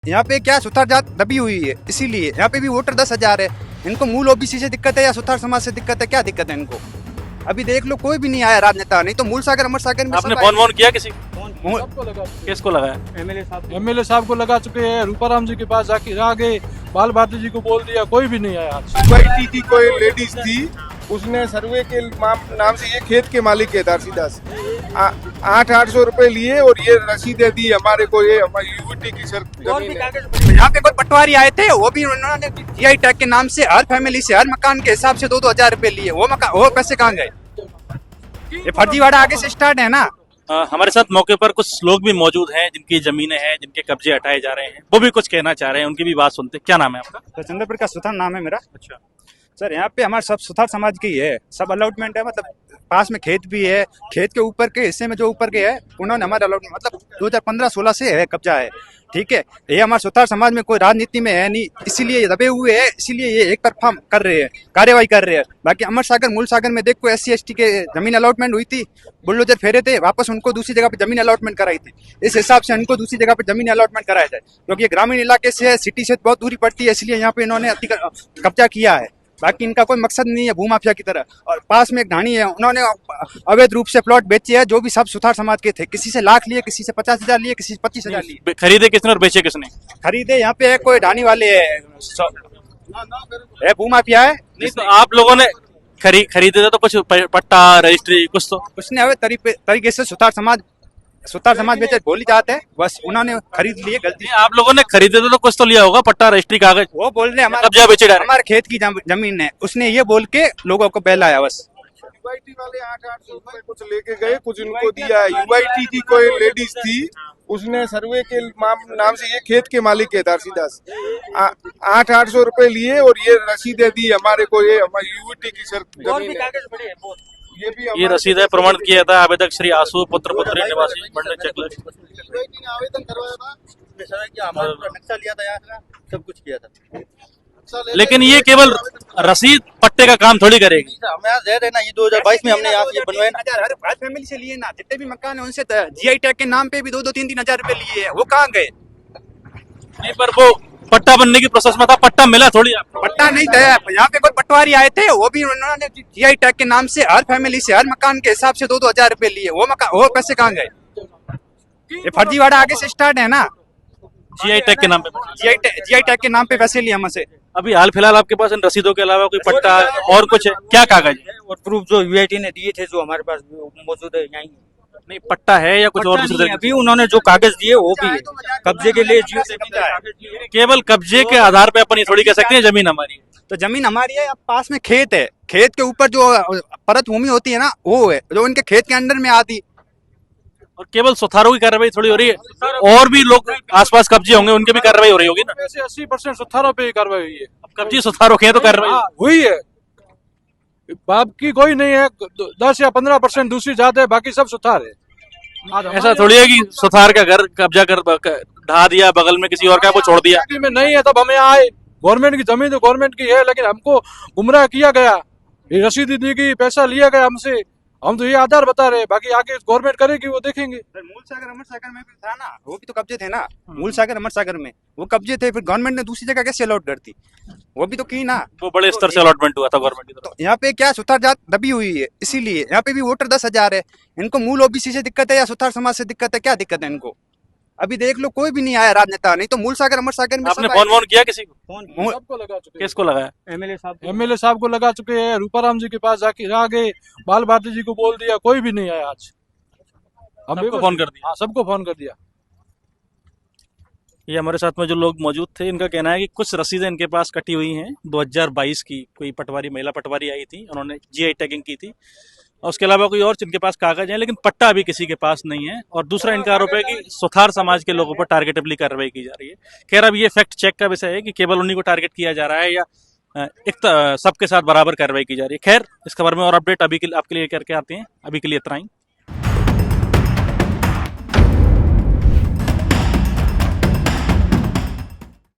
यहाँ पे क्या सुथार जात दबी हुई है, इसीलिए यहाँ पे भी वोटर 10,000 है। इनको मूल ओबीसी से दिक्कत है या सुथार समाज से दिक्कत है, क्या दिक्कत है इनको? अभी देख लो कोई भी नहीं आया राजनेता, नहीं तो मूल सागर अमर सागर में आपने फोन वोन किया किसी सबको लगा किसको लगाया? एमएलए साहब को लगा चुके हैं, रूपाराम जी के पास जाके आ गए, बाल भारती जी को बोल दिया, कोई भी नहीं आया आज। यूआईटी की कोई लेडीज थी, उसने सर्वे के नाम से, ये खेत के मालिक है दारसीदास, 800 रुपए लिए और ये रसीदें दी हमारे को, ये हमारी यूआईटी की सर जमीन है। यहाँ पे कोई पटवारी आए थे, वो भी उन्होंने जीआई टैग के नाम से हर फैमिली से हर मकान के हिसाब से 2-2 हजार रुपए लिए। वो पैसे कहाँ गए? ये फर्जीवाड़ा आगे से स्टार्ट है ना। हमारे साथ मौके पर कुछ लोग भी मौजूद हैं जिनकी जमीनें हैं, जिनके कब्जे हटाए जा रहे हैं, वो भी कुछ कहना चाह रहे हैं, उनकी भी बात सुनते हैं। क्या नाम है आपका? तो चंद्रपुर का सुथार नाम है मेरा। अच्छा सर, यहाँ पे हमारे सब सुथार समाज की है, सब अलॉटमेंट है, मतलब पास में खेत भी है, खेत के ऊपर के हिस्से में जो ऊपर के है उन्होंने हमारे अलॉटमेंट, मतलब 2015-16 से है, कब्जा है, ठीक है। ये हमारे सुथार समाज में कोई राजनीति में है नहीं, इसीलिए ये दबे हुए हैं, इसीलिए ये एक तरफा कर रहे हैं, कार्यवाही कर रहे हैं। बाकी अमर सागर मूल सागर में देखो SC/ST के जमीन अलॉटमेंट हुई थी, बुलडोजर फेरे थे, वापस उनको दूसरी जगह पे जमीन अलॉटमेंट कराई थी। इस हिसाब से उनको दूसरी जगह पे जमीन अलॉटमेंट कराया जाए, क्योंकि ये ग्रामीण इलाके से है, सिटी से बहुत दूरी पड़ती है, इसलिए यहाँ पे इन्होंने कब्जा किया है। बाकी इनका कोई मकसद नहीं है भूमाफिया की तरह। और पास में एक ढाणी है, उन्होंने अवैध रूप से प्लॉट बेचे हैं, जो भी सब सुथार समाज के थे, किसी से लाख लिए, किसी से 50,000 लिए, किसी से 25,000 लिए। खरीदे किसने और बेचे किसने? खरीदे यहाँ पे कोई ढाणी वाले है, भूमाफिया है। नहीं तो आप लोगों ने खरीदे थे तो कुछ पट्टा रजिस्ट्री कुछ तो उसने अवैध तरीके से सुथार समाज बेचे बोली जाते हैं, बस उन्होंने खरीद लिए गलती से। आप लोगों ने खरीदे थे तो कुछ तो लिया होगा, पट्टा रजिस्ट्री कागज। वो बोल रहे हैं कब्जा बेचे डायरेक्ट। हमारे खेत की जमीन है, उसने ये बोल के लोगों को बहलाया बस। यूआईटी वाले 800 रुपए कुछ लेके गए, कुछ इनको दिया है। यूआईटी की कोई लेडीज थी, उसने सर्वे के नाम से, ये खेत के मालिक है दारसीदास, 800 रुपए लिए और ये रसीदें दी हमारे को, ये हमारी यूआईटी की सर जमीन है। ये रसीद है, प्रमाणित किया था आवेदक श्री आसू पुत्र पुत्री निवासी मंडल चेकलिस्ट। आवेदन करवाया था, नक्शा लिया था, यहाँ सब कुछ किया था। लेकिन ये केवल रसीद पट्टे का काम थोड़ी करेगी। हम यहाँ दे देना, ये 2022 में हमने यहाँ से बनवाए ना। हर फैमिली से लिए ना, जितने भी मकान है उनसे जीआई टैग के नाम पे भी 2-3 हजार रुपए लिए है, वो कहाँ गए? नहीं पर वो पट्टा बनने की प्रोसेस में था, पट्टा मिला थोड़ी आपको? पट्टा नहीं था। यहाँ पे कोई पटवारी आए थे, वो भी उन्होंने जीआई टैग के नाम से हर फैमिली से हर मकान के हिसाब से 2-2 हजार रुपए लिए। वो पैसे कहाँ गए? ये फर्जीवाड़ा आगे से स्टार्ट है ना। जीआई टैग के नाम पे जीआई टैग के नाम पे पैसे लिए हमसे। अभी हाल फिलहाल आपके पास इन रसीदों के अलावा कोई पट्टा और कुछ है? क्या कागज है? और प्रूफ जो यूआईटी ने दिए थे, जो हमारे पास मौजूद है यहीं। नहीं पट्टा है या कुछ और दूसरे? अभी उन्होंने जो कागज दिए वो भी है, कब्जे के लिए जियो से कब्जा है। केवल कब्जे के आधार पे अपन ये थोड़ी कह सकते हैं जमीन हमारी है। तो जमीन हमारी है, पास में खेत है, खेत के ऊपर जो परत भूमि होती है ना, वो है जो उनके खेत के अंडर में आती। और केवल सुथारों की कार्रवाई थोड़ी हो रही है, और भी लोग आसपास कब्जे होंगे, उनकी भी कार्रवाई हो रही होगी ना? ऐसे 80% सुथारों पे ही कार्रवाई हुई है। अब कब्जे सुथारों के हैं तो कार्रवाई हुई है, बाप की कोई नहीं है। 10 या 15% दूसरी जात है, बाकी सब सुथार है। ऐसा थोड़ी है कि सुथार का घर कब्जा कर ढा दिया, बगल में किसी और का वो छोड़ दिया। में नहीं है तब हमें आए, गवर्नमेंट की जमीन तो गवर्नमेंट की है, लेकिन हमको गुमराह किया गया, ये रसीद दी गई, पैसा लिया गया हमसे। हम तो ये आधार बता रहे हैं, बाकी आगे गवर्नमेंट करेगी वो देखेंगे। मूल सागर अमर सागर में भी था ना, वो भी तो कब्जे थे ना। मूल सागर अमर सागर में वो कब्जे थे, फिर गवर्नमेंट ने दूसरी जगह कैसे अलॉट करती? वो भी तो की ना। वो बड़े स्तर से अलॉटमेंट हुआ था गवर्नमेंट की तरफ। तो यहाँ पे क्या सुथार जात दबी हुई है, इसीलिए यहाँ पे भी वोटर 10,000 है। इनको मूल ओबीसी से दिक्कत है या सुथार समाज से दिक्कत है, क्या दिक्कत है इनको? अभी देख लो कोई भी नहीं आया राजनेता, नहीं तो मूल सागर अमर सागर में। आपने फोन वोन किया किसी को? सबको लगा चुके हैं। किसको लगाया? एमएलए साहब को लगा चुके हैं, रूपाराम जी के पास जाके आ गए, बाल भारती जी को बोल दिया, कोई भी नहीं आया आज। सबको फोन कर दिया? हाँ, सबको फोन कर दिया। ये हमारे साथ में जो लोग मौजूद थे, इनका कहना है कि कुछ रसीदें इनके पास कटी हुई हैं। 2022 की कोई पटवारी, महिला पटवारी आई थी, उन्होंने जीआई टैगिंग की थी, और उसके अलावा कोई और जिनके पास कागज हैं, लेकिन पट्टा अभी किसी के पास नहीं है। और दूसरा इनका आरोप है कि सुथार समाज के लोगों पर टारगेटिवली कार्रवाई की जा रही है। खैर अब ये फैक्ट चेक का विषय है कि केवल उन्हीं को टारगेट किया जा रहा है या सबके साथ बराबर कार्रवाई की जा रही है। खैर इस खबर में और अपडेट अभी के लिए आपके लिए करके आते हैं। अभी के लिए इतना ही।